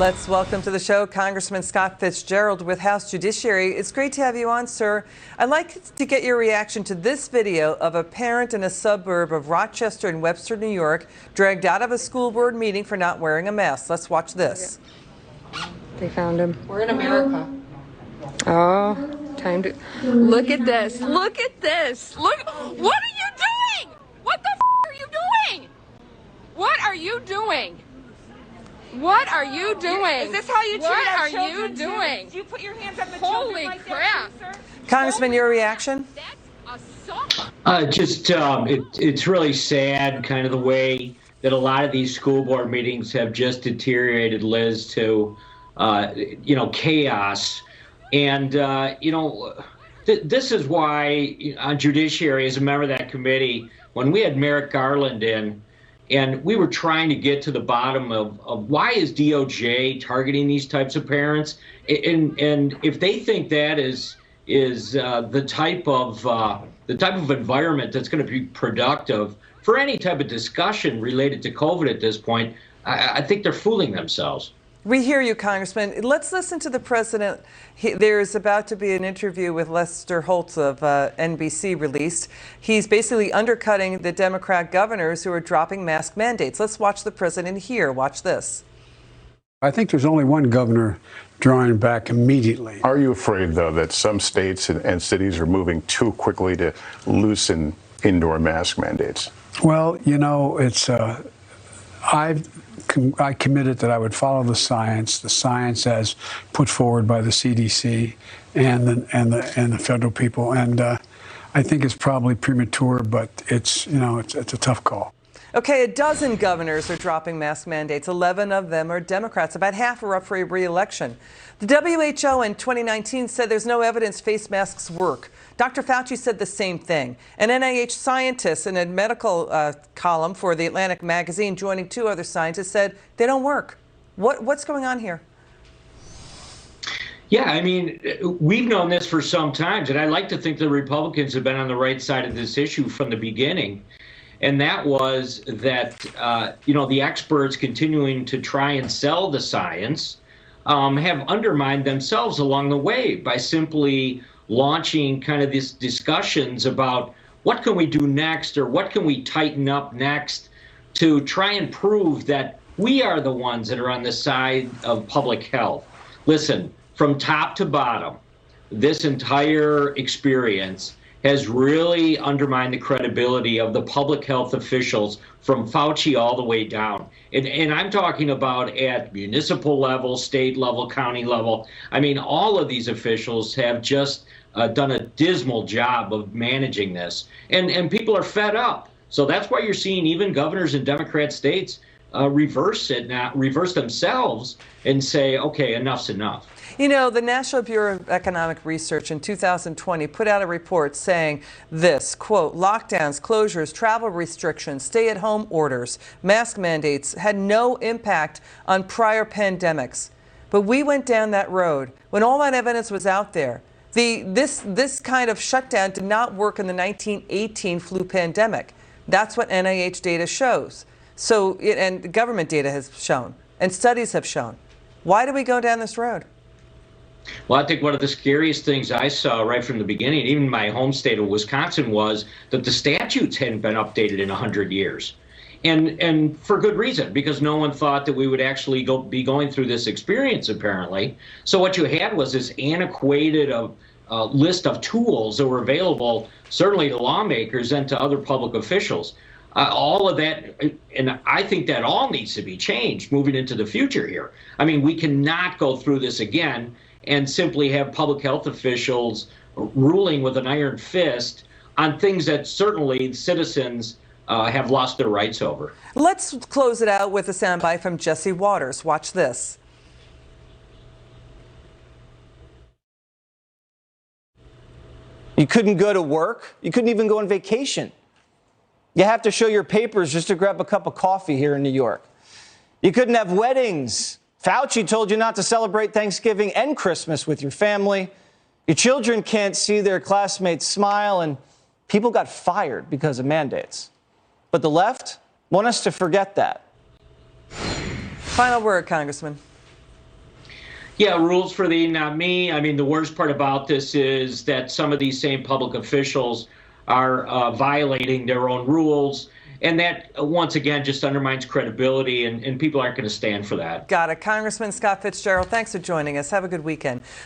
Let's welcome to the show Congressman Scott Fitzgerald with House Judiciary. It's great to have you on, sir. I'd like to get your reaction to this video of a parent in a suburb of Rochester in Webster, New York, dragged out of a school board meeting for not wearing a mask. Let's watch this. They found him. We're in America. Oh, time to look at this. Look at this. Look. What are you doing? What the are you doing? What are you doing? What are you doing? Is this how you treat our children? What are you doing? Do you put your hands on the Holy children like crap. that, sir? Congressman, your reaction? It's really sad, kind of the way that a lot of these school board meetings have just deteriorated, Liz, to, chaos. And, this is why on Judiciary, as a member of that committee, when we had Merrick Garland in, and we were trying to get to the bottom of why is DOJ targeting these types of parents, and if they think that is the type of environment that's going to be productive for any type of discussion related to COVID at this point, I think they're fooling themselves. We hear you, Congressman. Let's listen to the president. There's about to be an interview with Lester Holt of NBC released. He's basically undercutting the Democrat governors who are dropping mask mandates. Let's watch the president here. Watch this. I think there's only one governor drawing back immediately. Are you afraid, though, that some states and cities are moving too quickly to loosen indoor mask mandates? Well, it's I committed that I would follow the science as put forward by the CDC and the federal people. And I think it's probably premature, but it's a tough call. Okay, a dozen governors are dropping mask mandates. 11 of them are Democrats. About half are up for a re-election. The WHO in 2019 said there's no evidence face masks work. Dr. Fauci said the same thing. An NIH scientist in a medical column for The Atlantic magazine, joining two other scientists, said they don't work. What's going on here? Yeah, I mean, we've known this for some time, and I like to think the Republicans have been on the right side of this issue from the beginning. And that was that, the experts continuing to try and sell the science have undermined themselves along the way by simply launching kind of these discussions about what can we do next or what can we tighten up next to try and prove that we are the ones that are on the side of public health. Listen, from top to bottom, this entire experience has really undermined the credibility of the public health officials from Fauci all the way down. And I'm talking about at municipal level, state level, county level. I mean, all of these officials have just done a dismal job of managing this. And people are fed up. So that's why you're seeing even governors in Democrat states reverse themselves and say, okay, enough's enough. The National Bureau of Economic Research in 2020 put out a report saying this, quote, lockdowns, closures, travel restrictions, stay-at-home orders, mask mandates had no impact on prior pandemics. But we went down that road when all that evidence was out there. This kind of shutdown did not work in the 1918 flu pandemic. That's what NIH data shows. And government data has shown, and studies have shown. Why do we go down this road? Well, I think one of the scariest things I saw right from the beginning, even my home state of Wisconsin, was that the statutes hadn't been updated in 100 years. And for good reason, because no one thought that we would actually be going through this experience, apparently. So what you had was this antiquated list of tools that were available, certainly to lawmakers and to other public officials. All of that, and I think that all needs to be changed moving into the future here. I mean, we cannot go through this again and simply have public health officials ruling with an iron fist on things that certainly citizens have lost their rights over. Let's close it out with a soundbite from Jesse Waters. Watch this. You couldn't go to work. You couldn't even go on vacation. You have to show your papers just to grab a cup of coffee here in New York. You couldn't have weddings. Fauci told you not to celebrate Thanksgiving and Christmas with your family. Your children can't see their classmates smile, and people got fired because of mandates. But the left want us to forget that. Final word, Congressman. Yeah, rules for thee, not me. I mean, the worst part about this is that some of these same public officials are violating their own rules. And that, once again, just undermines credibility, and people aren't going to stand for that. Got it. Congressman Scott Fitzgerald, thanks for joining us. Have a good weekend.